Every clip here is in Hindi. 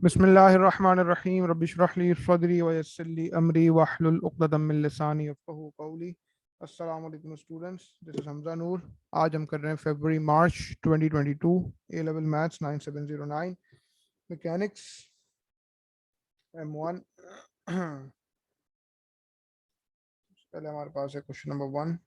बिस्मिल्लाहिर्रहमानिर्रहीम रब्बि इश्रह ली सदरी व यस्सिर ली अमरी वहलुल उक़दतम मिन लिसानी यफ़क़हू क़ौली। अस्सलाम वालेकुम स्टूडेंट्स, दिस इज़ हमज़ा नूर। आज हम कर रहे हैं फरवरी मार्च 2022 ए लेवल मैथ्स 9709 मैकेनिक्स M1। पहले हमारे पास है क्वेश्चन नंबर 1।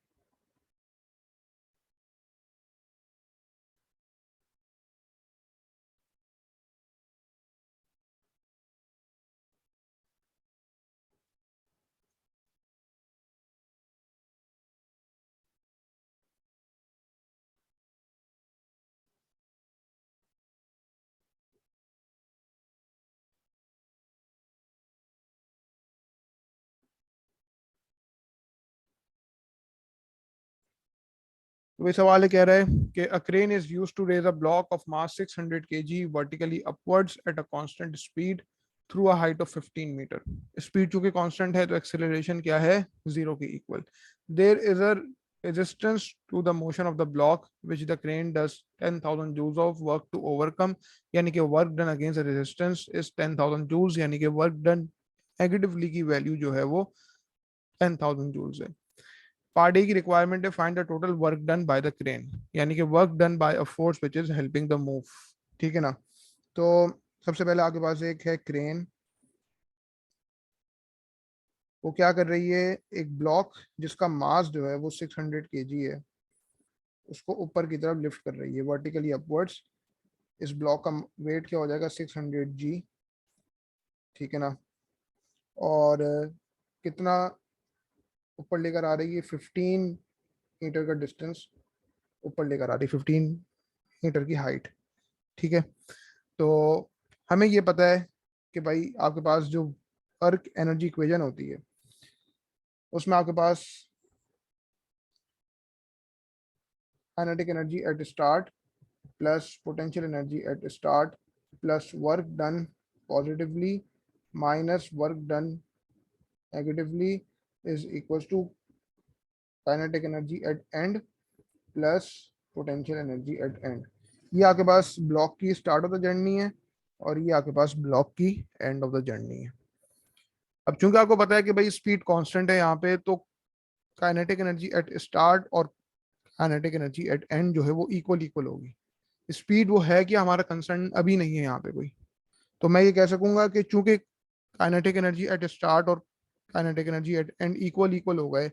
तो ये सवाल कह रहा है कि a crane is used to raise a block of mass 600 kg vertically upwards at a constant speed through a height of 15 metre. Speed चूंकि कांस्टेंट है तो एक्सेलरेशन क्या है, जीरो के equal. There is a resistance to the motion of the block which the crane does 10,000 joules of work to overcome। यानी कि work done against the resistance is 10,000 joules, यानी कि work done नेगेटिवली की वैल्यू जो है वो 10,000 joules है। पार्ट ए की रिक्वायरमेंट है find the total work done by the crane, यानी कि work done bye a force which is helping the move. ठीक है ना। तो सबसे पहले आपके पास एक है क्रेन, वो क्या कर रही है, एक ब्लॉक जिसका मास जो है वो 600 kg है, उसको ऊपर की तरफ लिफ्ट कर रही है वर्टिकली अपवर्ड्स। इस ब्लॉक का वेट क्या हो जाएगा, 600 g। ठीक है ना। और कितना ऊपर लेकर आ रही है, 15 मीटर का डिस्टेंस ऊपर लेकर आ रही है, 15 मीटर की हाइट। ठीक है। तो हमें ये पता है कि भाई आपके पास जो वर्क एनर्जी इक्वेशन होती है उसमें आपके पास kinetic energy at start plus potential energy at start plus work done positively minus work done negatively is equals to kinetic energy at end plus potential energy at end. ये आपके पास ब्लॉक की स्टार्ट ऑफ द जर्नी है और ये आपके पास ब्लॉक की एंड ऑफ द जर्नी है। अब चूंकि आपको पता है कि भाई स्पीड कांस्टेंट है यहाँ पे, तो काइनेटिक एनर्जी एट स्टार्ट और काइनेटिक एनर्जी एट एंड जो है वो इक्वल इक्वल होगी। स्पीड वो है कि हमारा कंसर्न अभी नहीं है यहाँ पे कोई। तो मैं ये कह सकूंगा कि चूंकि काइनेटिक एनर्जी एट स्टार्ट और kinetic energy at and equal equal हो गए,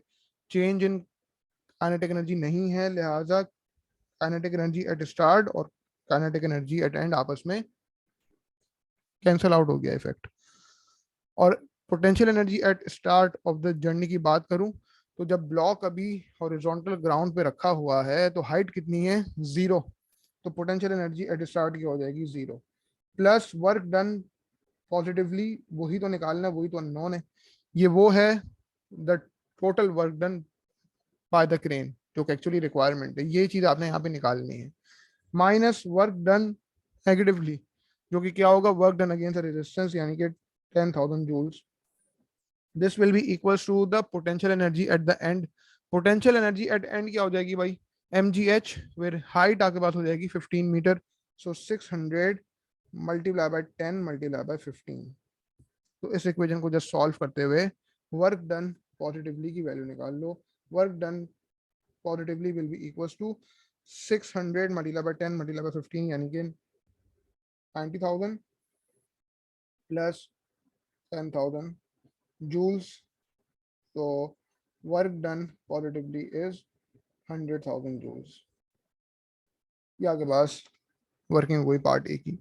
चेंज इन काइनेटिक एनर्जी नहीं है, लिहाजा काइनेटिक एनर्जी एट स्टार्ट और काइनेटिक एनर्जी एट एंड आपस में कैंसल आउट हो गया इफेक्ट। और potential energy at start of the journey की बात करूं तो जब ब्लॉक अभी हॉरिजॉन्टल ग्राउंड पे रखा हुआ है तो हाइट कितनी है, जीरो। तो पोटेंशियल एनर्जी एट स्टार्ट की हो जाएगी zero, plus work done positively, वही तो निकालना है, वही तो अननोन है। ये वो है the total work done by the crane, जो कि एक्चुअली रिक्वायरमेंट है, ये चीज आपने यहाँ पे निकालनी है। माइनस वर्क डन नेगेटिवली, जो कि क्या होगा, वर्क डन अगेंस्ट रेजिस्टेंस, यानी कि 10,000 joules. This will be equals to the potential energy at the end. Potential energy at end क्या हो जाएगी भाई, mgh, वेर हाइट आपके पास हो जाएगी 15 metre. So 600 multiply by 10 multiply by 15। तो इस इक्वेशन को जस्ट सॉल्व करते हुए वर्क डन पॉजिटिवली की वैल्यू निकाल लो। Work done positively will be equals to 600 multiply by 10 multiply by 15, यानी कि 90,000 प्लस 10,000 joules। तो work done positively is 100,000 joules। ये आपके पास वर्किंग हुई पार्ट ए की।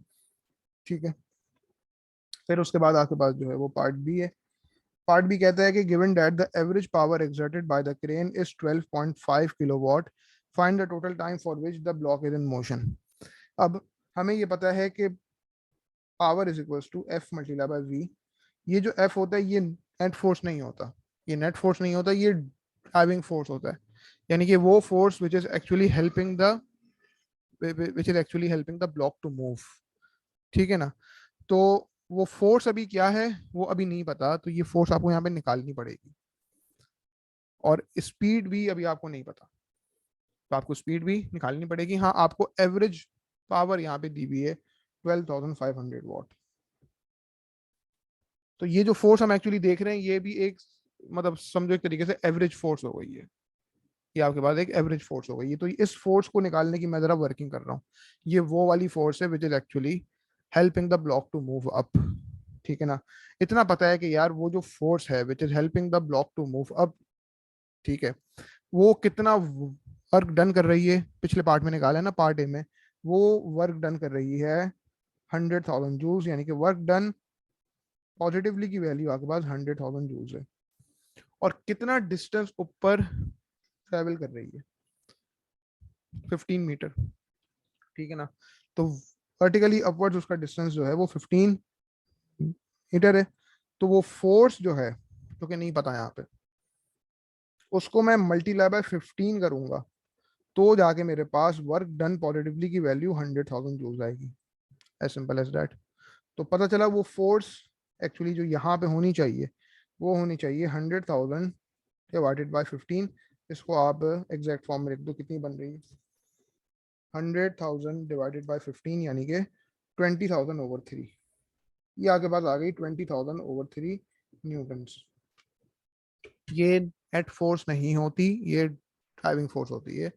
ठीक है। फिर उसके बाद आपके पास जो है वो पार्ट बी है। पार्ट बी कहता है कि given that the average power exerted by the crane is 12.5 kilowatt, find the total time for which the block is in motion. अब हमें ये पता है कि power is equals to F multiply by V. ये जो एफ होता है ये नेट फोर्स नहीं होता, ये नेट फोर्स नहीं होता, ये ड्राइविंग फोर्स होता है, यानी कि वो force which is actually helping the block to move. ठीक है ना। तो वो फोर्स अभी क्या है वो अभी नहीं पता, तो ये फोर्स आपको यहाँ पे निकालनी पड़ेगी। और स्पीड भी अभी आपको नहीं पता, तो आपको स्पीड भी निकालनी पड़ेगी। हाँ, आपको एवरेज पावर यहाँ पे दी हुई है 12,500 वॉट। तो ये जो फोर्स हम एक्चुअली देख रहे हैं ये भी एक मतलब समझो एक तरीके से एवरेज फोर्स हो गई है। ये आपके पास एक एवरेज फोर्स हो गई है। तो इस फोर्स को निकालने की मैं जरा वर्किंग कर रहा हूँ। ये वो वाली फोर्स है which is actually helping the block to move up. ठीक है ना। इतना पता है कि यार वो जो फोर्स है which is helping the block to move up, ठीक है, वो कितना वर्क डन कर रही है, पिछले पार्ट में निकाला है ना पार्ट ए में, वो वर्क डन कर रही है 100,000 जूल्स, यानी कि वर्क डन पॉजिटिवली की वैल्यू आपके पास 100,000 जूल्स है। और कितना डिस्टेंस ऊपर ट्रेवल कर रही है, 15 मीटर। ठीक है ना। तो वर्टिकली अपवर्ड्स उसका डिस्टेंस जो है वो 15 मीटर है। तो वो फोर्स जो है, जो कि नहीं पता यहाँ पे, उसको मैं मल्टीप्लाई बाय 15 करूंगा तो जाके मेरे पास वर्क डन पॉजिटिवली की वैल्यू 100,000 जूल्स आएगी। As simple as that. तो पता चला वो फोर्स एक्चुअली जो यहाँ पे होनी चाहिए वो होनी चाहिए 100,000 डिवाइडेड बाय 15। इसको आप एग्जैक्ट फॉर्म में लिख दो, कितनी बन रही है, 100,000 डिवाइडेड बाय 15 यानी कि 20,000/3। ये आपके पास आ गई 20,000/3 न्यूटन्स। ये नेट फोर्स नहीं होती, ये ड्राइविंग फोर्स होती है।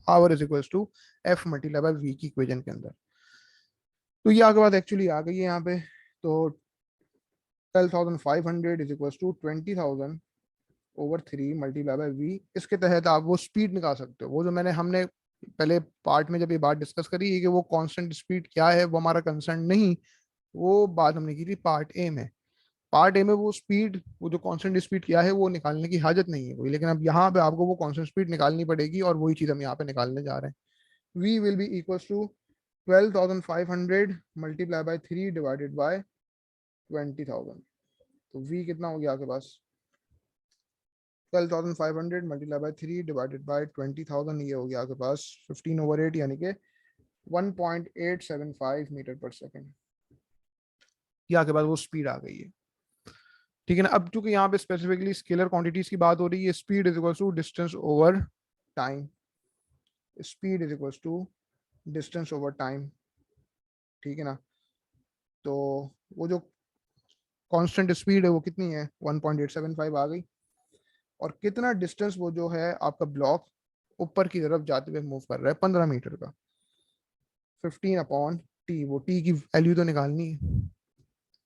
Power is equals to F multiply by V की इक्वेशन के अंदर। तो ये आपके पास एक्चुअली आ गई है यहाँ पे। तो 12,500 is equals to 20,000/3 multiply by V. इसके तहत आप वो स्पीड निकाल सकते हो। वो जो मैंने हमने पहले पार्ट में जब ये बात डिस्कस करी है कि वो कांस्टेंट स्पीड क्या है वो हमारा कंसर्न नहीं, वो बात हमने की थी पार्ट ए में। पार्ट ए में वो स्पीड, वो जो कांस्टेंट स्पीड क्या है वो निकालने की हाजत नहीं है कोई, लेकिन अब यहाँ पे आपको वो कांस्टेंट स्पीड निकालनी पड़ेगी और वही चीज हम यहाँ पे निकालने जा रहे हैं। v will be equals to 12,500 multiply by 3 divided by 20,000। तो v कितना हो गया आपके पास, 12,500 मल्टीप्लाई बाय 3 डिवाइडेड बाय 20,000, ये हो गया आपके पास 15/8 यानी कि 1.875 मीटर पर सेकेंड। ये आपके पास वो स्पीड आ गई है। ठीक है ना। अब चूंकि यहाँ पे स्पेसिफिकली स्केलर क्वांटिटीज की बात हो रही है, speed is equal to distance over time. Speed is equal to distance over time. ठीक है ना। तो वो जो कांस्टेंट स्पीड है वो कितनी है, 1.875 आ गई। और कितना डिस्टेंस वो जो है आपका ब्लॉक ऊपर की तरफ जाते हुए मूव कर रहा है, 15 मीटर का। 15/t, वो t की वैल्यू तो निकालनी है।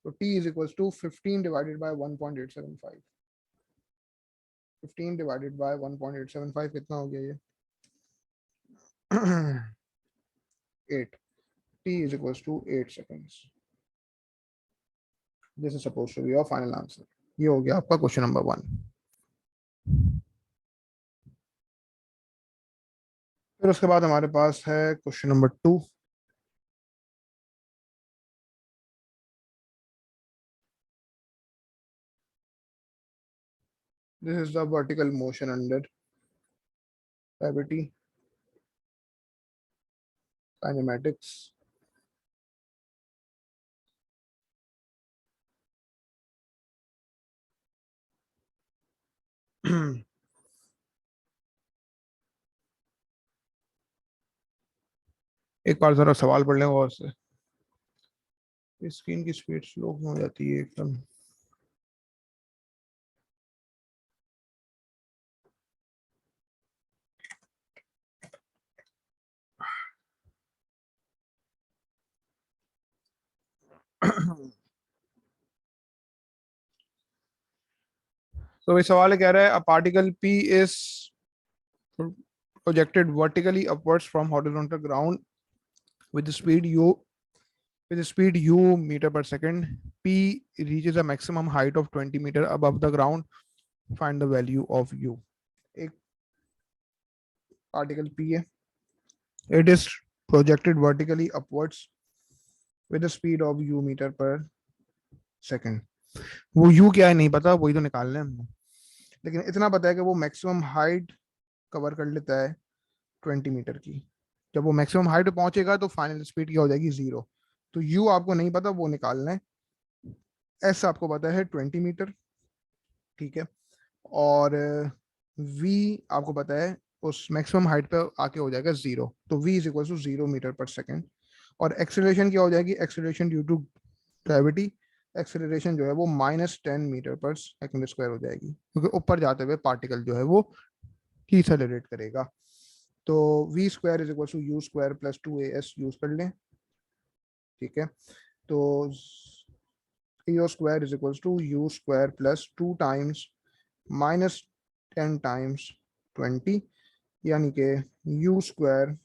तो t is equal to 15 divided by 1.875। 15 divided by 1.875 कितना हो गया ये 8। t is equals to 8 seconds. This is supposed to be your final answer. ये हो गया आपका क्वेश्चन नंबर 1। फिर उसके बाद हमारे पास है question number 2। This is the vertical motion under gravity kinematics. एक बार जरा सवाल पढ़ लें और से। स्क्रीन की स्पीड स्लो हो जाती है एकदम। तो ये सवाल कह रहा है, a particle p is projected vertically upwards from horizontal ground with the speed u meter per second. P reaches a maximum height of 20 meter above the ground. Find the value of u. एक पार्टिकल p है, it is projected vertically upwards with a speed of u meter per second. वो u क्या है नहीं पता, वही तो निकालना है हमने। लेकिन इतना पता है कि वो मैक्सिमम हाइट कवर कर लेता है 20 मीटर की। जब वो मैक्सिमम हाइट पे पहुंचेगा तो फाइनल स्पीड क्या हो जाएगी, 0। तो u आपको नहीं पता, वो निकालना है। s आपको पता है 20 मीटर, ठीक है। और v आपको पता है उस मैक्सिमम हाइट पे आके हो जाएगा 0। तो v is equal to 0 metre per second. और एक्सेलरेशन क्या हो जाएगी, acceleration due to gravity acceleration जो है वो -10 मीटर पर सेकंड स्क्वायर हो जाएगी, क्योंकि ऊपर जाते हुए पार्टिकल जो है वो डिसेलरेट करेगा। तो V square is equal to U square plus 2as use कर लें, ठीक है। तो o square is equal to U square plus 2 times -10 times 20, यानी कि U square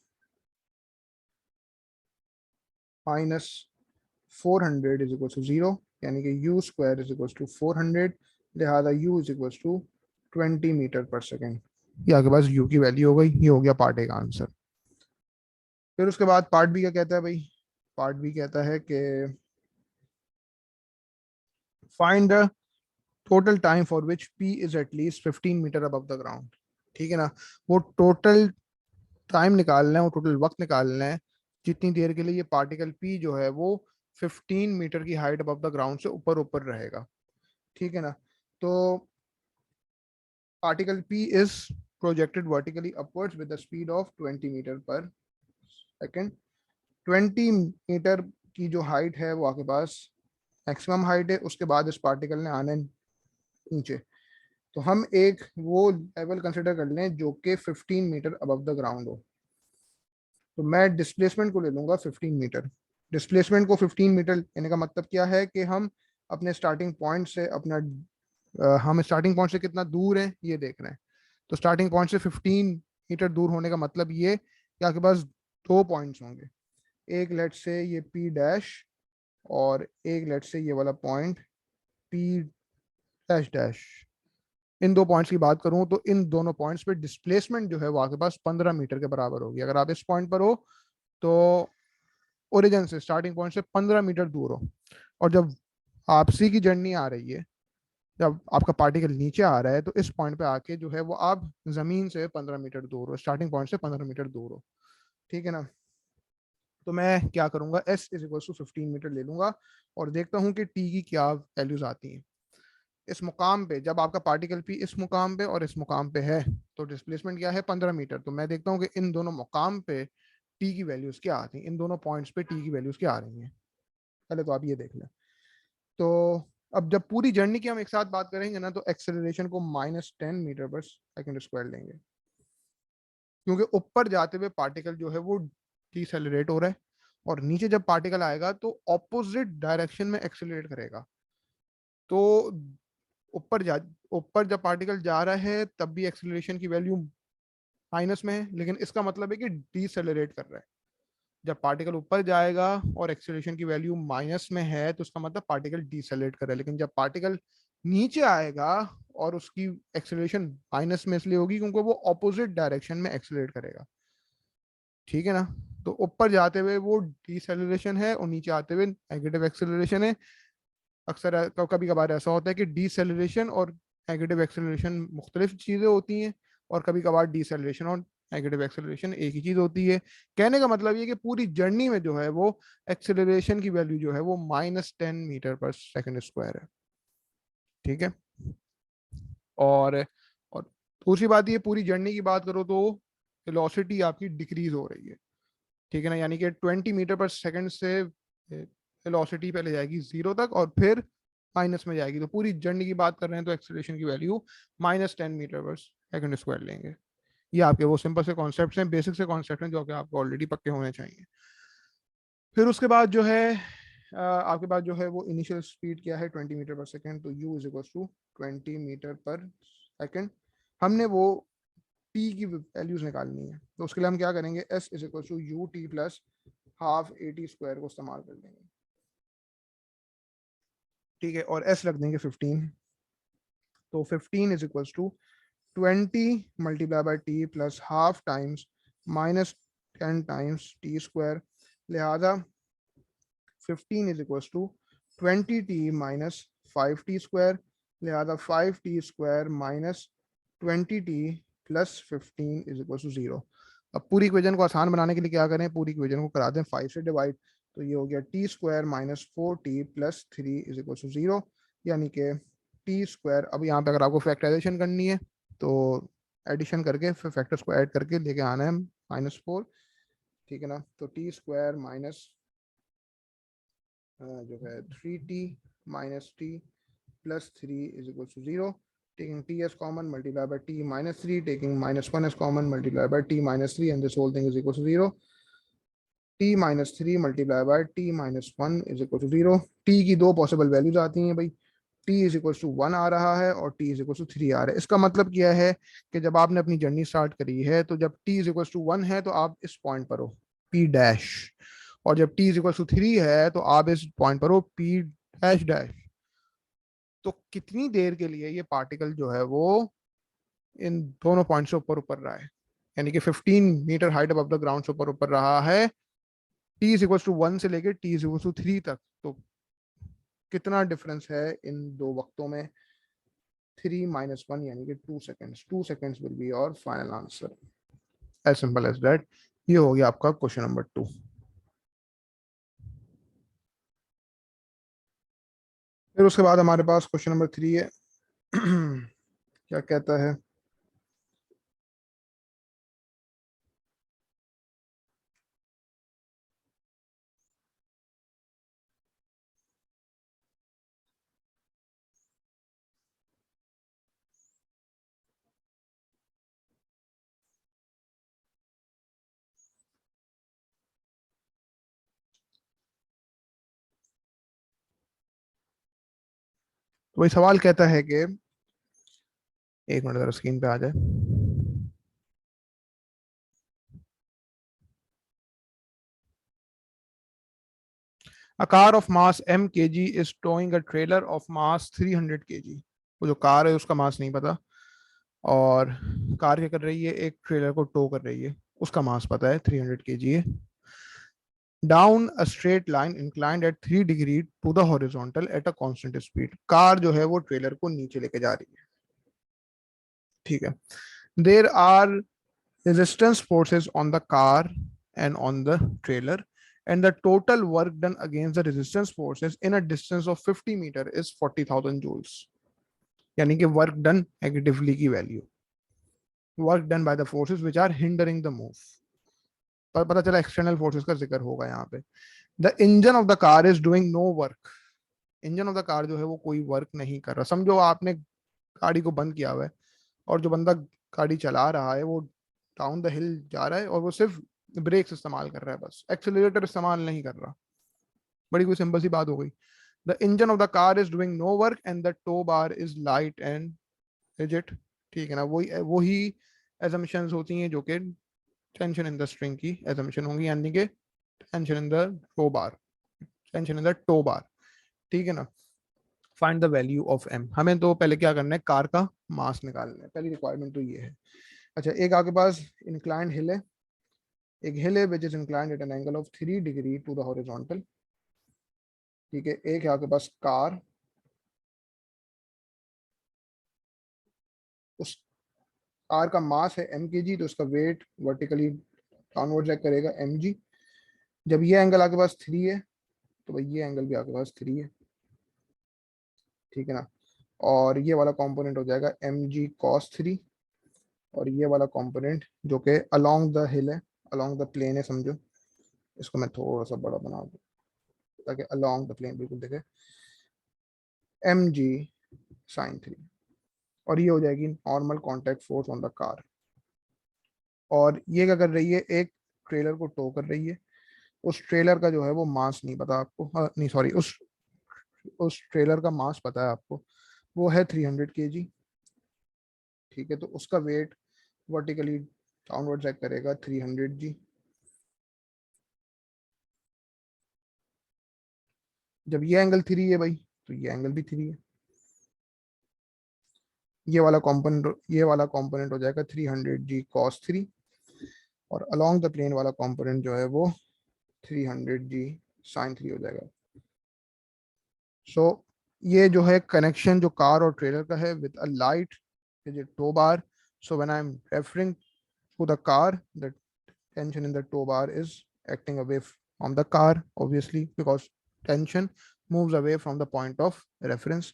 -400 is equal to 0, यानी कि U square is equal to 400, लिहाजा u is equal to 20 metre per second. ये आपके पास u की वैल्यू हो गई, ये हो गया पार्ट ए का आंसर। फिर उसके बाद पार्ट बी क्या कहता है भाई? पार्ट बी कहता है कि find the total time for which p is at least 15 metre above the ground, ठीक है ना। वो टोटल टाइम निकालना है, वो टोटल वक्त निकालना है जितनी देर के लिए ये पार्टिकल p जो है वो 15 मीटर की हाइट अबव द ग्राउंड से ऊपर ऊपर रहेगा, ठीक है ना। तो particle p is projected vertically upwards with the speed of 20 metre per second. 20 metre की जो हाइट है वो आपके पास मैक्सिमम हाइट है, उसके बाद इस पार्टिकल ने आने नीचे। तो हम एक वो लेवल कंसिडर कर लें जो कि 15 मीटर अबव द ग्राउंड हो। तो मैं डिस्प्लेसमेंट को ले लूंगा 15 मीटर। डिस्प्लेसमेंट को 15 मीटर लेने का मतलब क्या है कि हम अपने स्टार्टिंग पॉइंट से अपना हम स्टार्टिंग पॉइंट से कितना दूर है ये देख रहे हैं। तो स्टार्टिंग पॉइंट से 15 मीटर दूर होने का मतलब ये कि आपके पास दो पॉइंट्स होंगे, एक लेट से ये पी डैश और एक लेट से ये वाला पॉइंट पी डैश डैश। इन दो पॉइंट्स की बात करूं तो इन दोनों पॉइंट्स पे डिस्प्लेसमेंट जो है वो आपके पास 15 मीटर के बराबर होगी। अगर आप इस पॉइंट पर हो तो ओरिजिन से स्टार्टिंग पॉइंट से 15 मीटर दूर हो, और जब वापसी की जर्नी आ रही है, जब आपका पार्टिकल नीचे आ रहा है तो इस पॉइंट पे आके जो है वो आप जमीन से 15 मीटर दूर हो, स्टार्टिंग पॉइंट से 15 मीटर दूर हो, ठीक है ना। तो मैं क्या करूंगा, s is equal to 15 metre ले लूंगा और देखता हूँ कि t की क्या वैल्यूज आती हैं। इस मुकाम पे जब आपका पार्टिकल p इस मुकाम पे और इस मुकाम पे है तो डिस्प्लेसमेंट क्या है 15 मीटर। तो मैं देखता हूँ कि इन दोनों मुकाम पे t की वैल्यूज क्या आती हैं, इन दोनों पॉइंट्स पे t की वैल्यूज क्या आ रही हैं। पहले तो आप ये देख लें। तो अब जब पूरी जर्नी की हम एक साथ बात करेंगे ना तो एक्सेलरेशन को -10 मीटर पर सेकंड स्क्वायर लेंगे, क्योंकि ऊपर जाते हुए पार्टिकल जो है वो डिसेलरेट हो रहा है और नीचे जब पार्टिकल आएगा तो ऑपोजिट डायरेक्शन में एक्सेलरेट करेगा। तो ऊपर जा ऊपर जब पार्टिकल जा रहा है तब भी एक्सेलरेशन की वैल्यू माइनस में है, लेकिन इसका मतलब है कि डिसेलरेट कर रहा है। जब पार्टिकल ऊपर जाएगा और एक्सेलरेशन की वैल्यू माइनस में है तो उसका मतलब पार्टिकल डिसेलरेट कर रहा है। लेकिन जब पार्टिकल नीचे आएगा और उसकी एक्सेलरेशन माइनस में इसलिए होगी क्योंकि वो ऑपोजिट डायरेक्शन में एक्सेलरेट करेगा, ठीक है ना। तो ऊपर जाते हुए वो डिसेलरेशन है और नीचे आते हुए नेगेटिव एक्सेलरेशन है। अक्सर कभी कभार ऐसा होता है कि डिसेलरेशन और नेगेटिव एक्सेलरेशन मुख्तलिफ चीज़ें होती हैं, और कभी कभार डिसेलरेशन और नेगेटिव एक्सेलरेशन एक ही चीज़ होती है। कहने का मतलब ये कि पूरी जर्नी में जो है वो एक्सेलरेशन की वैल्यू जो है वो -10 मीटर पर सेकंड स्क्वायर है, ठीक है। और दूसरी बात ये, पूरी जर्नी की बात करो तो वेलोसिटी आपकी डिक्रीज हो रही है, ठीक है ना। यानी कि 20 मीटर पर सेकंड से वेलोसिटी पहले जाएगी 0 तक और फिर माइनस में जाएगी। तो पूरी जर्नी की बात कर रहे हैं तो एक्सेलरेशन की value -10 metre per second square लेंगे। ये आपके वो सिंपल से कॉन्सेप्ट हैं, बेसिक से कॉन्सेप्ट हैं जो कि आपको ऑलरेडी पक्के होने चाहिए। फिर उसके बाद जो है आपके पास जो है वो इनिशियल स्पीड क्या है 20 मीटर पर सेकंड। तो u is equal to 20 metre per second. हमने वो t की वैल्यूज निकालनी है, तो उसके लिए हम क्या करेंगे, s is equal to U T plus half A T square को इस्तेमाल कर लेंगे, ठीक है। और s रख देंगे 15। तो 15 is equal to 20 multiply by T plus half times -10 times T square. लिहाजा 15 is equal to 20t minus 5t square. लिहाजा 5t square minus 20t plus 15 is equal to 0। अब पूरी इक्वेशन को आसान बनाने के लिए क्या करें, पूरी इक्वेशन को करा दें 5 से डिवाइड। तो ये हो गया T square minus 4t plus 3 is equal to 0, यानी कि टी स्क्वायर। अब यहाँ पे अगर आपको फैक्टराइजेशन करनी है तो एडिशन करके फिर फैक्टर्स को ऐड करके लेके आना है -4, ठीक है ना। तो टी स्क्वायर माइनस जो है 3t minus t plus 3 is equal to 0. Taking t as common, multiply by t minus 3, taking minus 1 as common, multiply by t minus 3, and this whole thing is equal to 0. t minus 3 multiply by t minus 1 is equal to 0. t की दो पॉसिबल वैल्यूज आती हैं भाई, t इज इक्वल टू 1 आ रहा है और t इज इक्वल टू 3 आ रहा है। इसका मतलब क्या है कि जब आपने अपनी जर्नी स्टार्ट करी है तो जब t इज इक्वल टू 1 है तो आप इस पॉइंट पर हो p डैश, और जब t इज इक्वल टू 3 है तो आप इस पॉइंट पर हो p डैश डैश। तो कितनी देर के लिए ये पार्टिकल जो है वो इन दोनों पॉइंट से ऊपर ऊपर रहा है, यानी कि 15 metre height above the ground से ऊपर ऊपर रहा है t इज इक्वल टू 1 से लेकर t इज इक्वल टू 3 तक। तो कितना डिफरेंस है इन दो वक्तों में? 3 minus 1 यानी कि 2 seconds. 2 seconds will be your final answer. As simple as that. ये हो गया आपका क्वेश्चन नंबर 2। फिर उसके बाद हमारे पास क्वेश्चन नंबर 3 है। क्या कहता है? तो वही सवाल कहता है कि एक मिनट जरा स्क्रीन पे आ जाए। A car of mass m kg is towing a trailer of mass 300 kg. वो जो कार है उसका मास नहीं पता, और कार क्या कर रही है, एक ट्रेलर को टो कर रही है, उसका मास पता है 300 kg है। Down a straight line inclined at 3 degree to the horizontal at a constant speed. Car जो है वो ट्रेलर को नीचे लेके जा रही है, ठीक है। There are resistance forces on the car and on the trailer, and the total work done against the resistance forces in a distance of 50 meter is 40,000 joules। यानी कि वर्क डन नेगेटिवली की value, work done by the forces which are hindering the move. पर पता चला एक्सटर्नल फोर्सेस का जिक्र होगा यहाँ पे। The engine of the car is doing no work. Engine of the car जो है वो कोई वर्क नहीं कर रहा। समझो आपने गाड़ी को बंद किया हुआ है और जो बंदा गाड़ी चला रहा है वो डाउन द हिल जा रहा है और वो सिर्फ ब्रेक्स इस्तेमाल कर रहा है, बस एक्सेलरेटर इस्तेमाल नहीं कर रहा। बड़ी कोई सिंपल सी बात हो गई। The engine of the car is doing no work and the tow bar is light and rigid. ठीक है ना, वही वही एजम्पशंस होती हैं जो कि टेंशन इन द स्ट्रिंग की एजम्पशन होंगी, यानी कि tension in the tow bar, tension in the tow bar. ठीक है ना। Find the value of m. हमें तो पहले क्या करना है, कार का मास निकालना है, पहली रिक्वायरमेंट तो ये है। अच्छा, एक आपके पास इंक्लाइंड हिल है, एक हिल है which is inclined at an angle of 3 degree to the horizontal. ठीक है, एक है आपके पास कार, उस कार का मास है एम के जी, तो उसका वेट वर्टिकली डाउनवर्ड एक्ट करेगा एम जी। जब ये एंगल आपके पास 3 है तो भाई ये एंगल भी आपके पास 3 है, ठीक है ना। और ये वाला कंपोनेंट हो जाएगा एम जी कॉस 3, और ये वाला कंपोनेंट जो कि अलोंग द हिल है, अलोंग द प्लेन है, समझो। इसको मैं थोड़ा सा बड़ा बना दूं ताकि अलोंग द प्लेन बिल्कुल देखे, एम जी साइन 3। और ये हो जाएगी normal contact force on the car. और ये क्या कर रही है, एक ट्रेलर को टो कर रही है। उस ट्रेलर का जो है वो मास नहीं पता आपको, नहीं सॉरी, उस ट्रेलर का मास पता है आपको, वो है 300 kg। ठीक है, तो उसका वेट वर्टिकली डाउनवर्ड एक्ट करेगा 300 जी। जब ये एंगल 3 है भाई तो ये एंगल भी 3 है। ये वाला कंपोनेंट हो जाएगा 300 जी कॉस 3, और अलोंग द प्लेन वाला कंपोनेंट जो है वो 300 जी साइन 3 हो जाएगा। सो ये जो है कनेक्शन जो कार और ट्रेलर का है with a light is a tow bar. So when I am referring to the car, the tension in the tow bar is acting away from the car, obviously, because tension moves away from the point of reference.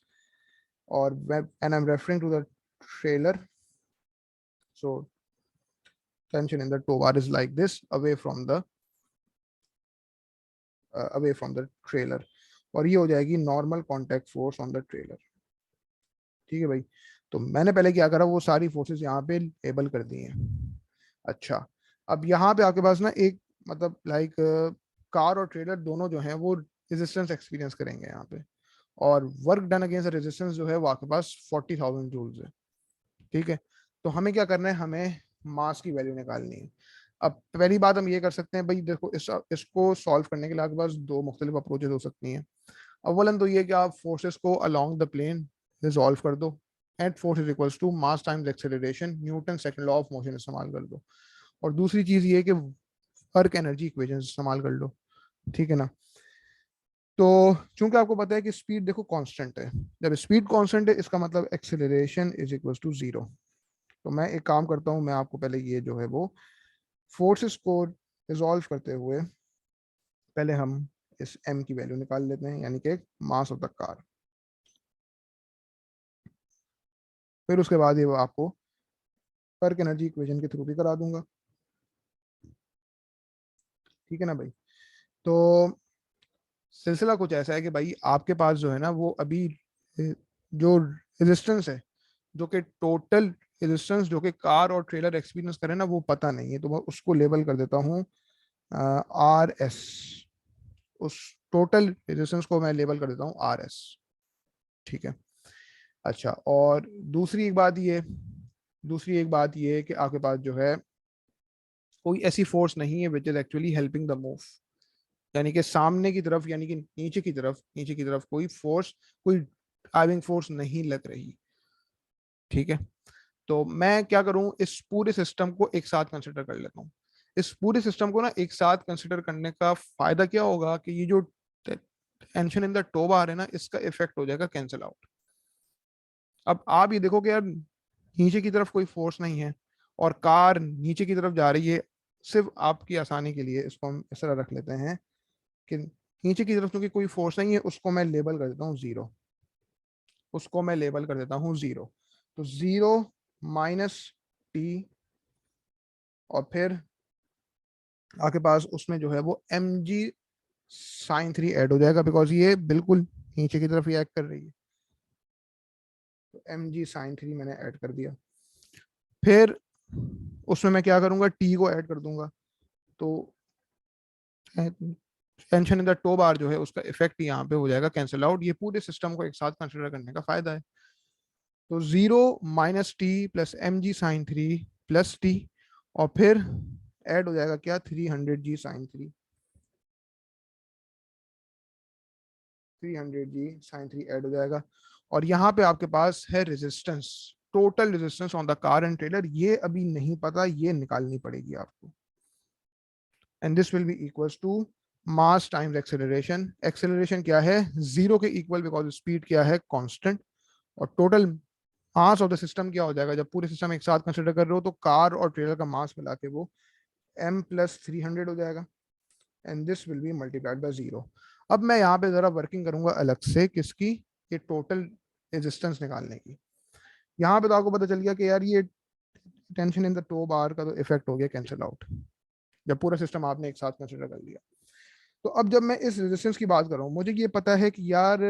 Or when, and I'm referring to the trailer, so tension in the tow bar is like this, away from the trailer. और ये हो जाएगी normal contact force on the trailer. ठीक है भाई, तो मैंने पहले क्या करा, वो सारी फोर्सेस यहाँ पे लेबल कर दी हैं। अच्छा, अब यहाँ पे आपके पास ना एक मतलब लाइक कार और ट्रेलर दोनों जो हैं वो रेजिस्टेंस एक्सपीरियंस करेंगे यहाँ पे, और वर्क डन अगेंस्ट रेजिस्टेंस जो है वो आपके पास 40,000 जूल्स है। ठीक है, तो हमें क्या करना है, हमें मास की वैल्यू निकालनी है। अब पहली बात हम ये कर सकते हैं भाई, देखो इसको सॉल्व करने के लिए आपके पास दो मुख्तलिफ अप्रोचेज हो सकती हैं। अव्वलन तो ये कि आप फोर्सेस को अलोंग द प्लेन रिजॉल्व कर दो, at force is equals to mass times acceleration, Newton second law of motion इस्तेमाल कर दो। और दूसरी चीज ये कि वर्क एनर्जी इक्वेशन इस्तेमाल कर लो। ठीक है ना, तो चूंकि आपको पता है कि स्पीड देखो कांस्टेंट है, जब स्पीड कांस्टेंट है इसका मतलब acceleration is equals to zero. तो मैं एक काम करता हूं, मैं आपको पहले ये जो है वो फोर्सेस को रिजॉल्व करते हुए पहले हम इस m की वैल्यू निकाल लेते हैं, यानी कि मास ऑफ द कार। फिर उसके बाद ये वो आपको वर्क एनर्जी इक्वेशन के थ्रू भी करा दूंगा। ठीक है ना भाई, तो सिलसिला कुछ ऐसा है कि भाई आपके पास जो है ना वो अभी जो रेजिस्टेंस है, जो कि टोटल रेजिस्टेंस जो कि कार और ट्रेलर एक्सपीरियंस करे ना वो पता नहीं है, तो मैं उसको लेबल कर देता हूँ RS। उस टोटल रेजिस्टेंस को मैं लेबल कर देता हूँ RS। ठीक है, अच्छा, और दूसरी एक बात ये है कि आपके पास जो है कोई ऐसी फोर्स नहीं है which is actually helping the move, यानी कि सामने की तरफ, यानी कि नीचे की तरफ कोई ड्राइविंग फोर्स नहीं लग रही। ठीक है, तो मैं क्या करूं, इस पूरे सिस्टम को एक साथ कंसिडर कर लेता हूं। इस पूरे सिस्टम को ना एक साथ कंसिडर करने का फायदा क्या होगा कि ये जो टेंशन इन द टो बार है ना, इसका इफेक्ट हो जाएगा कैंसिल आउट। अब आप ये देखो कि यार नीचे की तरफ कोई फोर्स नहीं है और कार नीचे की तरफ जा रही है। सिर्फ आपकी आसानी के लिए इसको हम इस तरह रख लेते हैं कि नीचे की तरफ क्योंकि कोई फोर्स नहीं है, उसको मैं लेबल कर देता हूँ जीरो। तो जीरो माइनस टी, और फिर आपके पास उसमें जो है वो mg sin 3 ऐड हो जाएगा, बिकॉज ये बिल्कुल नीचे की तरफ रिएक्ट कर रही है। तो mg sin 3 मैंने ऐड कर दिया। फिर उसमें मैं क्या करूंगा, टी को ऐड कर दूंगा। तो tension in the tow bar जो है उसका इफेक्ट यहाँ पे हो जाएगा कैंसिल आउट। ये पूरे सिस्टम को एक साथ कंसिडर करने का फायदा है। तो zero minus T plus mg sin 3 plus T, और फिर ऐड हो जाएगा क्या, 300g sin 3। 300g sin 3 add हो जाएगा। और यहाँ पे आपके पास है resistance, total resistance on the car and trailer, ये अभी नहीं पता, ये निकालनी पड़ेगी आपको। And this will be equals to mass times acceleration. Acceleration क्या है, जीरो के इक्वल, बिकॉज स्पीड क्या है, कांस्टेंट। और total mass of the system क्या हो जाएगा, जब पूरे सिस्टम एक साथ कंसिडर कर रहे हो तो कार और ट्रेलर का मास मिला के वो m+300 हो जाएगा। And this will B multiplied by zero. अब मैं यहाँ पे जरा वर्किंग करूंगा अलग से, किसकी, ये टोटल रेजिस्टेंस निकालने की। यहाँ पे तो आपको पता चल गया कि यार ये टेंशन इन द टो बार का तो इफेक्ट हो गया कैंसिल आउट, जब पूरा सिस्टम आपने एक साथ कंसिडर कर लिया। तो अब जब मैं इस रेजिस्टेंस की बात कर रहा हूँ, मुझे ये पता है कि यार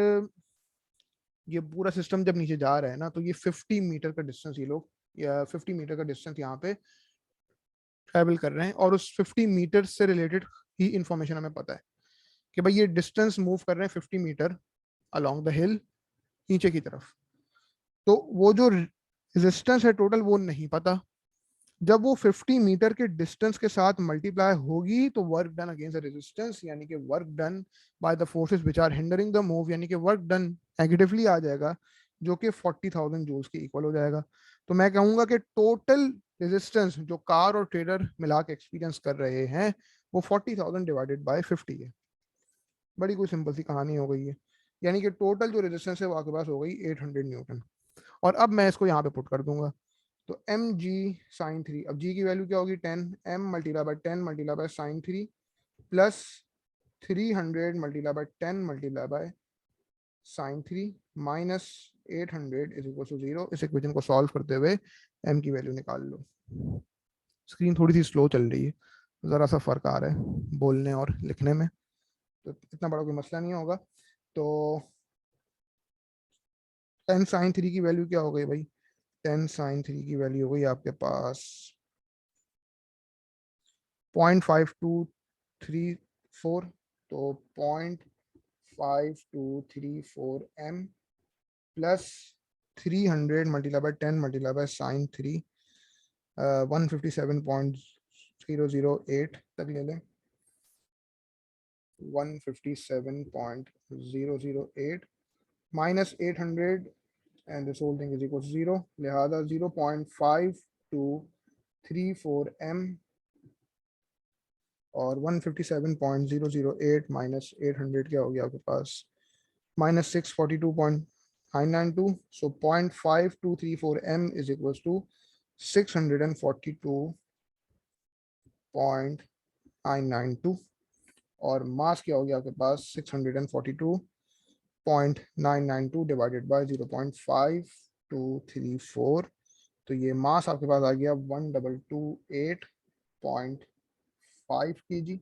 ये पूरा सिस्टम जब नीचे जा रहा है ना, तो ये 50 मीटर का डिस्टेंस ये लोग, या 50 मीटर का डिस्टेंस यहाँ पे ट्रैवल कर रहे हैं, और उस 50 मीटर से रिलेटेड ही इंफॉर्मेशन हमें पता है कि भाई ये डिस्टेंस मूव कर रहे हैं 50 मीटर अलोंग द हिल नीचे की तरफ। तो वो जो रेजिस्टेंस है टोटल वो नहीं पता। जब वो 50 मीटर के डिस्टेंस के साथ मल्टीप्लाई होगी तो work done against the resistance, यानी कि work done by the forces which are hindering the move, यानी कि वर्क डन नेगेटिवली आ जाएगा, जो कि 40,000 जूल्स के इक्वल हो जाएगा। तो मैं कहूंगा कि टोटल रेजिस्टेंस जो कार और ट्रेलर मिला के एक्सपीरियंस कर रहे हैं वो 40,000 डिवाइडेड बाय 50 है। बड़ी कोई सिंपल सी कहानी हो गई है, यानी कि टोटल जो रेजिस्टेंस है वो आपके पास हो गई 800 न्यूटन। और अब मैं इसको यहाँ पे पुट कर दूंगा, तो mg sin 3, अब g की वैल्यू क्या होगी 10, m multiply by 10 multiply by sin 3 plus 300 multiply by 10 multiply by sin 3 minus 800 is equal to 0। इस इक्वेशन को सॉल्व करते हुए m की वैल्यू निकाल लो। स्क्रीन थोड़ी सी स्लो चल रही है, ज़रा सा फर्क आ रहा है बोलने और लिखने में, तो इतना बड़ा कोई मसला नहीं होगा। तो 10 sin 3 की वैल्यू क्या हो गई भाई? 10 sin 3 की वैल्यू हो गई आपके पास 0.5234। तो 0.5234 m plus 300 multiply by 10 multiply by sin 3, 157.008 तक ले लें। 157.008 minus 800 and this whole thing is equal to 0, लिहाजा 0.5234 m और 157.008 माइनस 800 क्या हो गया आपके पास? Minus 642.992। So 0.5234 m is equal to 642.992 और मास क्या हो गया आपके पास? 642.992 डिवाइडेड बाय 0.5234। तो ये मास आपके पास आ गया 1228.5 kg।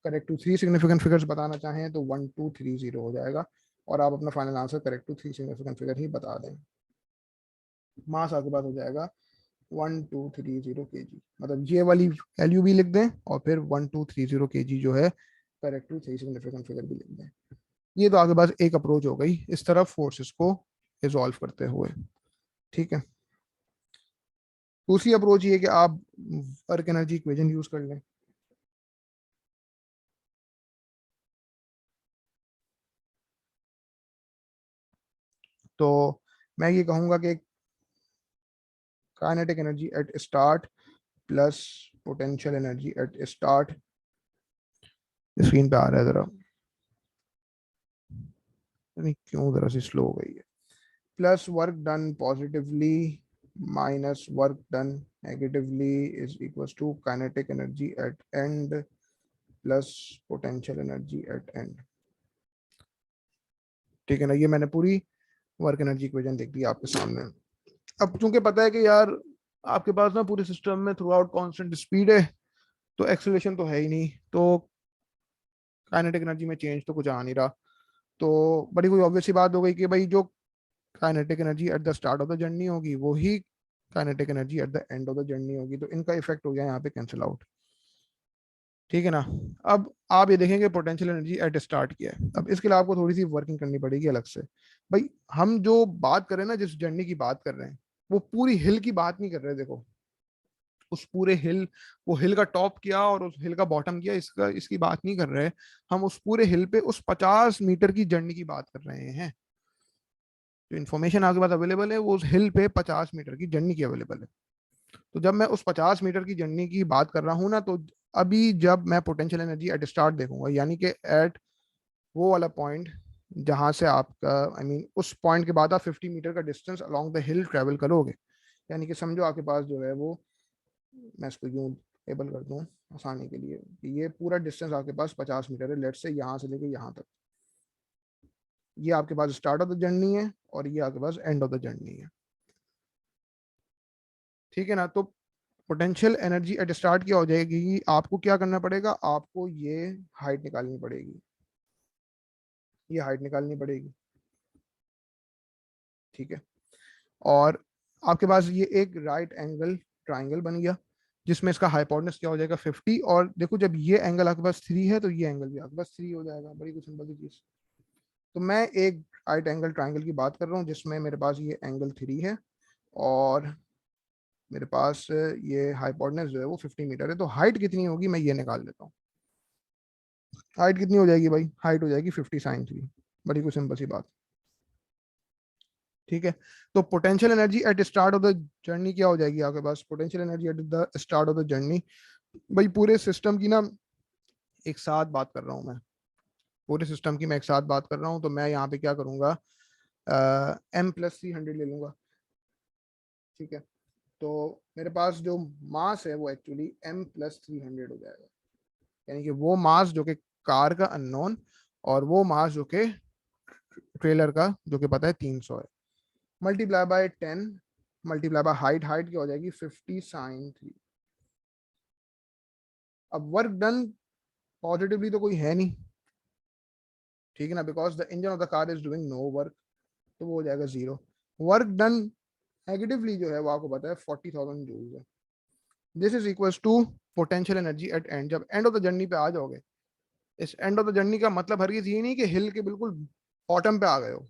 Correct to three significant figures बताना चाहें तो 1230 हो जाएगा और आप अपना final answer correct to three significant figure ही बता दें। मास आपके पास हो जाएगा 1230 kg, मतलब ये वाली वैल्यू भी लिख दें और फिर 1230 kg जो है correct to three significant figure भी लिख दें। ये तो आपके पास एक अप्रोच हो गई इस तरफ फोर्सेस को रिजॉल्व करते हुए। ठीक है, दूसरी अप्रोच ये कि आप वर्क एनर्जी इक्वेशन यूज कर लें। तो मैं ये कहूंगा कि kinetic energy at start plus potential energy at start, screen पे आ रहा है जरा, नहीं क्यों जरा सी स्लो हो गई है, plus work done positively minus work done negatively is equal to kinetic energy at end plus potential energy at end. ठीक है ना, ये मैंने पूरी वर्क एनर्जी इक्वेशन लिख दी आपके सामने। अब चूंकि पता है कि यार आपके पास ना पूरे सिस्टम में थ्रू आउट कॉन्स्टेंट स्पीड है, तो एक्सेलरेशन तो है ही नहीं, तो काइनेटिक एनर्जी में चेंज तो कुछ आ नहीं रहा। तो बड़ी कोई ऑब्वियस सी बात हो गई कि भाई जो kinetic energy at the start of the journey होगी वो ही kinetic energy at the end of the journey होगी, तो इनका इफेक्ट हो गया यहाँ पे कैंसिल आउट। ठीक है ना। अब आप ये देखेंगे पोटेंशियल एनर्जी एट स्टार्ट किया है, अब इसके लिए आपको थोड़ी सी वर्किंग करनी पड़ेगी अलग से। भाई हम जो बात कर रहे हैं ना, जिस जर्नी की बात कर रहे हैं, वो पूरी हिल की बात नहीं कर रहे। देखो उस पूरे हिल, वो हिल का टॉप किया और उस हिल का बॉटम किया, इसका इसकी बात नहीं कर रहे। हम उस पूरे हिल पे उस 50 मीटर की जर्नी की बात कर रहे हैं। जो इन्फॉर्मेशन आपके पास अवेलेबल है वो उस हिल पे 50 मीटर की जर्नी की अवेलेबल है। तो जब मैं उस 50 मीटर की जर्नी की बात कर रहा हूँ ना, तो अभी जब मैं पोटेंशियल एनर्जी एट स्टार्ट देखूंगा, यानी कि एट वो वाला पॉइंट जहां से आपका आई I मीन उस पॉइंट के बाद आप 50 मीटर का distance along the hill travel करोगे, यानी कि समझो आपके पास जो है वो, मैं इसको यूं टेबल कर दूं आसानी के लिए कि ये पूरा डिस्टेंस आपके पास 50 मीटर है, लेट से यहाँ से लेके यहाँ तक। ये आपके पास स्टार्ट ऑफ द जर्नी है और ये आपके पास एंड ऑफ द जर्नी है। ठीक है ना। तो पोटेंशियल एनर्जी एट स्टार्ट क्या हो जाएगी, आपको क्या करना पड़ेगा, आपको ये हाइट निकालनी पड़ेगी, ये हाइट निकालनी पड़ेगी। ठीक है, और आपके पास ये एक राइट एंगल ट्राइंगल बन गया जिसमें इसका हाइपोटेन्यूज क्या हो जाएगा 50। और देखो जब ये एंगल आपके पास 3 है तो ये एंगल भी आपके पास 3 हो जाएगा, बड़ी कुछ सिंपल सी चीज। तो मैं एक राइट एंगल ट्राइंगल की बात कर रहा हूँ जिसमें मेरे पास ये एंगल 3 है और मेरे पास ये हाइपोटेन्यूज जो है वो 50 मीटर है। तो हाइट कितनी होगी मैं ये निकाल लेता हूँ। हाइट कितनी हो जाएगी भाई? हाइट हो जाएगी 50 sin 3, बड़ी कुछ सिंपल सी बात। ठीक है, तो potential energy at start of the journey क्या हो जाएगी आपके पास? Potential energy at the start of the journey, भाई पूरे सिस्टम की ना एक साथ बात कर रहा हूँ मैं, पूरे सिस्टम की मैं एक साथ बात कर रहा हूँ। तो मैं यहाँ पे क्या करूंगा, m+300 ले लूंगा। ठीक है, तो मेरे पास जो मास है वो एक्चुअली m+300 हो जाएगा, यानी कि वो मास जो कि कार का अननोन और वो मास जो कि ट्रेलर का जो कि पता है 300 है, multiply by 10 multiply by height, height क्या हो जाएगी 50 sin 3। अब वर्क डन पॉजिटिवली तो कोई है नहीं, ठीक है ना, because the engine of the car is doing no work, तो वो हो जाएगा 0। वर्क डन नेगेटिवली जो है वो आपको पता है 40,000 जूल्स है। This is equals to potential energy at end. जब एंड ऑफ द जर्नी पे आ जाओगे, इस एंड ऑफ द जर्नी का मतलब हरगिज ये नहीं कि हिल के बिल्कुल बॉटम पे आ गए हो।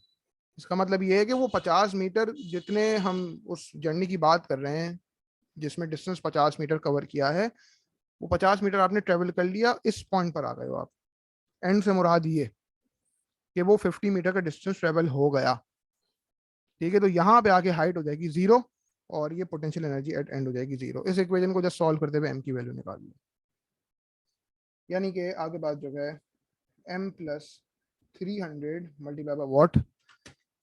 इसका मतलब ये है कि वो 50 मीटर जितने हम उस जर्नी की बात कर रहे हैं, जिसमें डिस्टेंस 50 मीटर कवर किया है, वो 50 मीटर आपने ट्रेवल कर लिया, इस पॉइंट पर आ गए हो आप। एंड से मुराद ये कि वो 50 मीटर का डिस्टेंस ट्रेवल हो गया। ठीक है, तो यहाँ पे आके हाइट हो जाएगी 0 और ये पोटेंशियल एनर्जी एट एंड हो जाएगी 0। इस इक्वेशन को जस्ट सॉल्व करते हुए एम की वैल्यू निकाल लो। यानी कि आगे बात जो है m plus 300 multiply by what,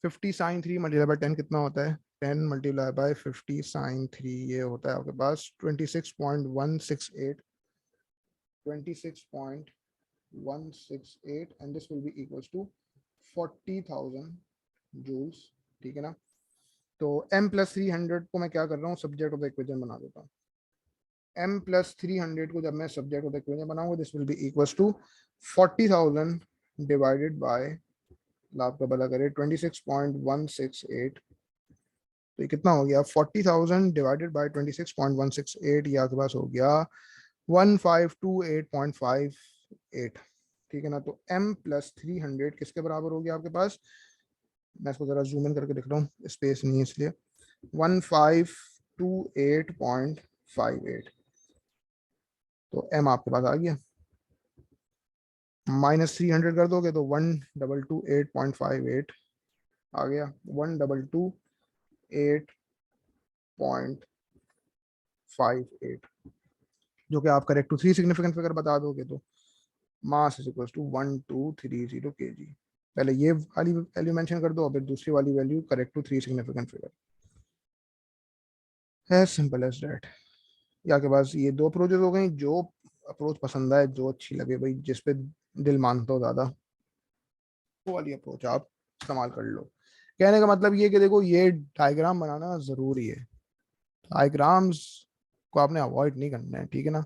50 sin 3 multiply by 10 कितना होता है, 10 मल्टीप्लाई बाय 50 sin 3, ये होता है आपके पास 26.168, 26.168 and this will be equals to 40,000 joules. ठीक है ना, तो m प्लस 300 को मैं क्या कर रहा हूँ, सब्जेक्ट ऑफ द इक्वेशन बना देता हूँ। m प्लस 300 को जब मैं सब्जेक्ट ऑफ द इक्वेशन बनाऊंगा, this will be equals to 40,000 divided by, लाभ का भला करे, 26.168। तो ये कितना हो गया, 40,000 डिवाइडेड बाय 26.168, ये आपके पास हो गया 1528.58। ठीक है ना, तो m प्लस 300 किसके बराबर हो गया आपके पास, मैं इसको जरा जूम इन करके दिख रहा हूँ, स्पेस नहीं है इसलिए, 1528.58। तो m आपके पास आ गया, -300 कर दोगे तो 1228.58 आ गया, 1228.58, जो कि आप करेक्ट टू 3 सिग्निफिकेंट फिगर बता दोगे तो mass is equal to 1230 kg। पहले ये वाली वैल्यू मेंशन कर दो, फिर दूसरी वाली value correct to 3 significant figure, है सिंपल एज दैट। या के पास ये दो अप्रोचेस हो गई, जो अप्रोच पसंद आए, जो अच्छी लगे भाई, जिस पे दिल मानता हो ज्यादा, वो वाली अप्रोच आप इस्तेमाल कर लो। कहने का मतलब ये कि देखो, ये डायग्राम बनाना जरूरी है, डायग्राम्स को आपने अवॉइड नहीं करना है। ठीक है ना,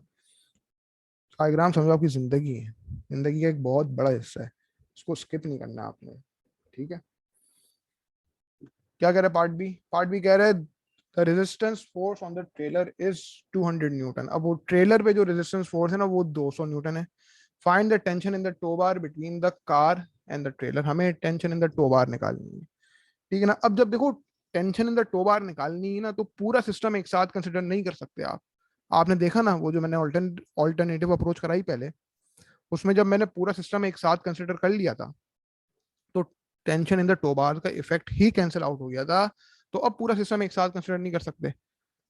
डायग्राम समझो आपकी जिंदगी है, जिंदगी का एक बहुत बड़ा हिस्सा है, इसको स्किप नहीं करना आपने। ठीक है, क्या कह रहा है पार्ट बी, पार्ट बी कह रहा है the resistance force on the trailer is 200 Newton. अब वो ट्रेलर पे जो रेजिस्टेंस फोर्स है ना, वो 200 न्यूटन है। Find the tension in the tow bar between the car and the trailer. हमें टेंशन इन द टो बार निकालनी है। ठीक है ना, अब जब देखो टेंशन इन द टो बार निकालनी है ना, तो पूरा सिस्टम एक साथ कंसिडर नहीं कर सकते आप। आपने देखा ना, वो जो मैंने ऑल्टरनेटिव अप्रोच कराई पहले, उसमें जब मैंने पूरा सिस्टम एक साथ कंसिडर कर लिया था, तो टेंशन इन द टो बार का इफेक्ट ही कैंसिल आउट हो गया था। तो अब पूरा सिस्टम एक साथ कंसिडर नहीं कर सकते।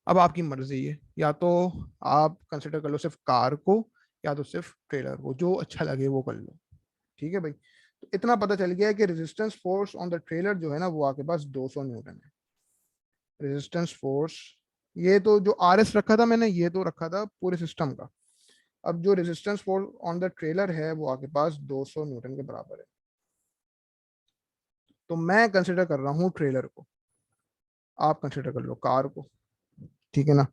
अब आपकी मर्जी है, या तो आप कंसिडर कर लो सिर्फ कार को, या तो सिर्फ ट्रेलर को, जो अच्छा लगे वो कर लो। ठीक है भाई, तो इतना पता चल गया है कि resistance force on the trailer जो है ना, वो आपके पास 200 न्यूटन है। रेजिस्टेंस फोर्स, ये तो जो आर एस रखा था मैंने, ये तो रखा था पूरे सिस्टम का। अब जो resistance force on the trailer है, वो आपके पास 200 न्यूटन के बराबर है। तो मैं कंसिडर कर रहा हूँ ट्रेलर को, आप कंसिडर कर लो कार को। ठीक है ना,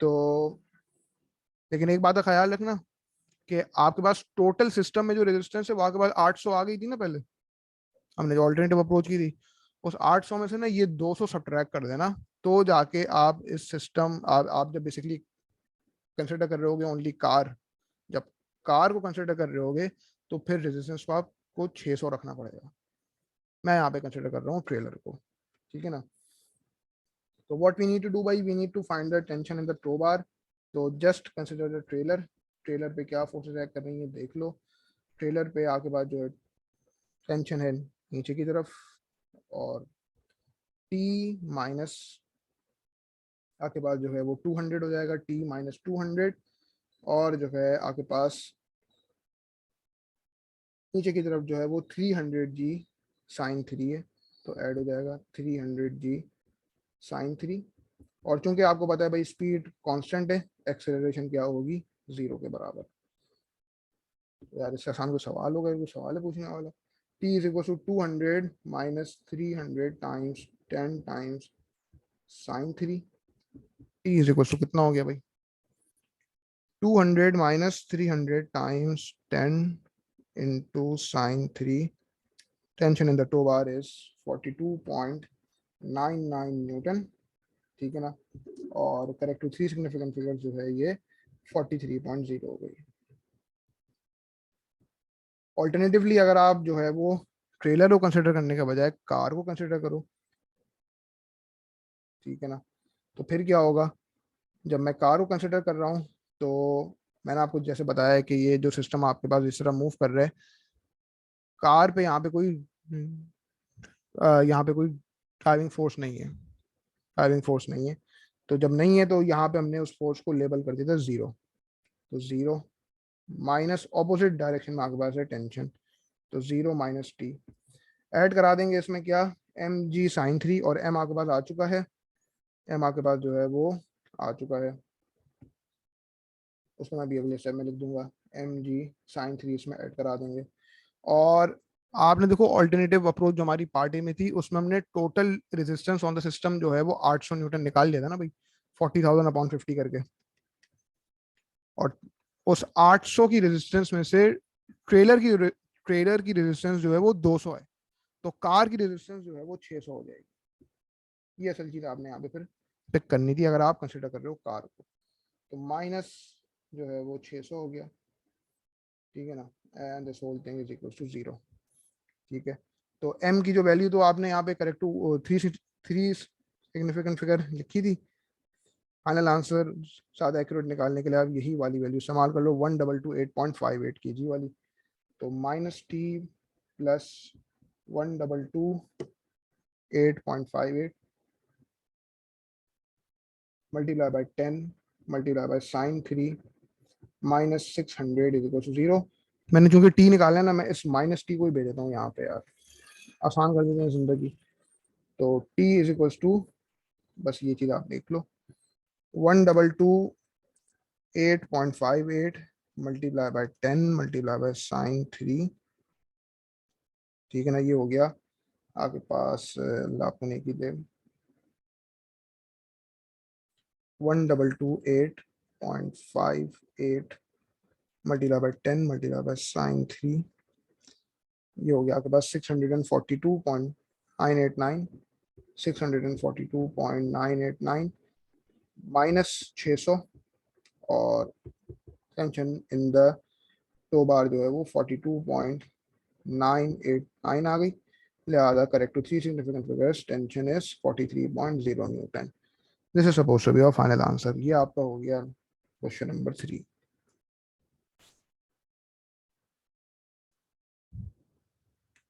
तो लेकिन एक बात का ख्याल रखना कि आपके पास टोटल सिस्टम में जो रेजिस्टेंस है, वो आपके पास 800 आ गई थी ना पहले, हमने जो ऑल्टरनेटिव अप्रोच की थी। उस 800 में से ना ये 200 सब्ट्रैक्ट कर देना, तो जाके आप इस सिस्टम, आप जब बेसिकली कंसिडर कर रहे होगे ओनली कार, जब कार को कंसिडर कर रहे होगे, तो फिर रेजिस्टेंस को आपको 600 रखना पड़ेगा। मैं यहाँ पे कंसिडर कर रहा हूँ ट्रेलर को। ठीक है ना, तो what we need to do भाई, we need to find the tension in the tow bar. तो just consider the trailer, trailer पे क्या फोर्सेस एक्ट कर रही है देख लो। ट्रेलर पे आपके पास जो है टेंशन है नीचे की तरफ, और टी माइनस आपके पास जो है वो 200 हो जाएगा, टी माइनस 200। और जो है आपके पास नीचे की तरफ जो है वो 300 जी साइन 3 है, तो ऐड हो जाएगा 300 जी साइन 3। और चूंकि आपको पता है भाई स्पीड कांस्टेंट है, एक्सेलरेशन क्या होगी, 0 के बराबर। तो यार इससे आसान कोई सवाल होगा, कोई सवाल है पूछने वाला। T is equal to 200 minus 300 times 10 times sine 3। T is equal to कितना हो गया भाई, 200 minus 300 times 10 into sine 3. Tension in the tow bar is 42.99 Newton, ठीक है ना। और करेक्ट टू 3 सिग्निफिकेंट फिगर जो है ये 43.0 हो गई। ऑल्टरनेटिवली अगर आप जो है वो ट्रेलर को कंसिडर करने के बजाय कार को कंसिडर करो, ठीक है ना, तो फिर क्या होगा। जब मैं कार को कंसिडर कर रहा हूँ तो मैंने आपको जैसे बताया कि ये जो सिस्टम आपके पास इस तरह मूव कर रहा है, कार पे यहाँ पे कोई यहाँ पे कोई ड्राइविंग फोर्स नहीं है, ड्राइविंग फोर्स नहीं है। तो जब नहीं है तो यहाँ पे हमने उस फोर्स को लेबल कर दिया था जीरो। तो जीरो माइनस ऑपोजिट डायरेक्शन में आपके पास है टेंशन, तो जीरो माइनस टी। ऐड करा देंगे इसमें क्या, एम जी साइन 3, और एम आपके पास आ चुका है, एम आपके पास जो है वो आ चुका है, उसको मैं भी अगले स्टेप में लिख दूंगा। एम जी साइन 3 इसमें ऐड करा देंगे। और आपने देखो ऑल्टरनेटिव अप्रोच जो हमारी पार्टी में थी उसमें हमने total resistance on the system जो है वो 800 न्यूटन निकाल लिया था ना भाई, 40,000 अपॉन 50 करके। और उस 800 की रेजिस्टेंस में से ट्रेलर की रेजिस्टेंस जो है वो 200 है, तो कार की रेजिस्टेंस जो है वो 600 हो जाएगी। ये असल चीज आपने यहाँ पे फिर पिक करनी थी अगर आप कंसिडर कर रहे हो कार को। तो माइनस जो है वो 600 हो गया, ठीक है ना, and this whole thing is equal to zero, ठीक है। तो m की जो वैल्यू तो आपने यहाँ पे correct to three significant figure लिखी थी। फाइनल आंसर ज़्यादा एक्यूरेट निकालने के लिए आप यही वाली वैल्यू इस्तेमाल कर लो, 122 8.58 kg वाली। तो minus T plus 122 8.58 multiply by 10 multiply by sine 3 minus 600 is equal to zero. मैंने चूंकि टी निकाला है ना, मैं इस माइनस टी को ही भेज देता हूँ यहाँ पे यार, आसान कर देते हैं जिंदगी। तो टी इज इक्वल टू, बस ये चीज़ आप देख लो, 122 8.58 multiply by 10 multiply by sine 3, ठीक है ना। ये हो गया आपके पास आपको नहीं की दे 122 8.58 multiply by 10 multiply by sine 3, ये हो गया आपके पास 642.989, 642.989 माइनस 600, और tension in the tow bar जो है वो 42.989 आ गई। लिहाजा correct to 3 significant figures tension is 43.0 newton. This is suppose to be your final answer. ये आपका हो गया क्वेश्चन नंबर 3।